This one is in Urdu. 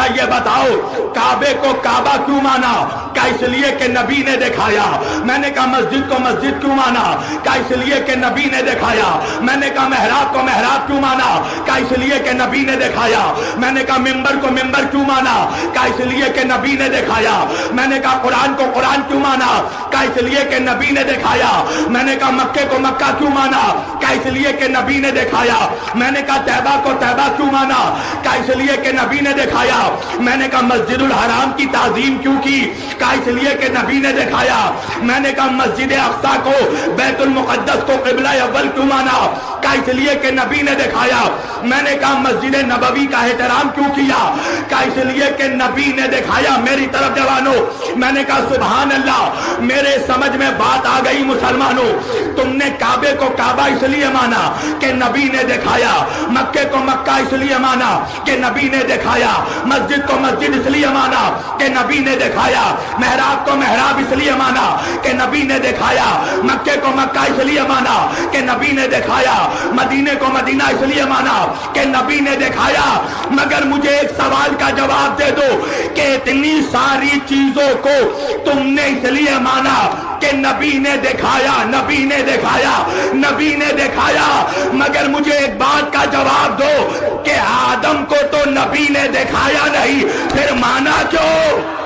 اچھا یہ بتاؤ کعبے کو کعبہ کیوں مانا؟ کیا اس لیے کہ نبی نے دکھایا؟ میں نے کہا مسجد کو مسجد کیوں مانا؟ کیا اس لیے کہ نبی نے دکھایا؟ میں نے کہا محراب کو محراب کیوں مانا؟ کیا اس لیے کہ نبی نے دکھایا؟ میں نے کہا منبر کو منبر کیوں مانا؟ کیا اس لیے کہ نبی نے دکھایا؟ میں نے کہا قرآن کو قرآن کیوں مانا؟ کیا اس لیے کہ نبی نے دکھایا؟ میں نے کہا مکے کو مکہ کیوں مانا؟ کیا اس لیے کہ نبی نے دکھایا؟ میں نے کہا طیبہ کو طیبہ کیوں مانا؟ کیا اس لیے کہ نبی نے دکھایا؟ میں نے کہا مسجد الحرام کی تعظیم کیوں کی؟ کیا اس لیے کہ نبی نے دکھایا؟ میں نے کہا مسجد اقصی کو بیت المقدس کو قبلہ اول کیوں مانا؟ کیا اس لیے کہ نبی نے دکھایا؟ میں نے کہا مسجد نبوی کا احترام کیوں کیا؟ کیا اس لیے کہ نبی نے دکھایا؟ میری طرف جوانوں، میں نے کہا سبحان اللہ، میرے سمجھ میں بات آ گئی مسلمانوں۔ تم نے کعبے کو کعبہ اس لیے مانا کہ نبی نے دکھایا، مکے کو مکہ اس لیے مانا کہ نبی نے دکھایا، مسجد کو مسجد اس لیے مانا کہ نبی نے دکھایا، محراب کو محراب اس لیے مانا کہ نبی نے دکھایا، مکے کو مکہ اس لیے مانا کہ نبی نے دکھایا، مدینے کو مدینہ اس لیے مانا کہ نبی نے دکھایا۔ مگر مجھے ایک سوال کا جواب دے دو کہ اتنی ساری چیزوں کو تم نے اس لیے مانا کہ نبی نے دکھایا، نبی نے دکھایا، نبی نے دکھایا، مگر مجھے ایک بات کا جواب دو کہ آدم کو تو نبی نے دکھایا نہیں، پھر مانا کیوں؟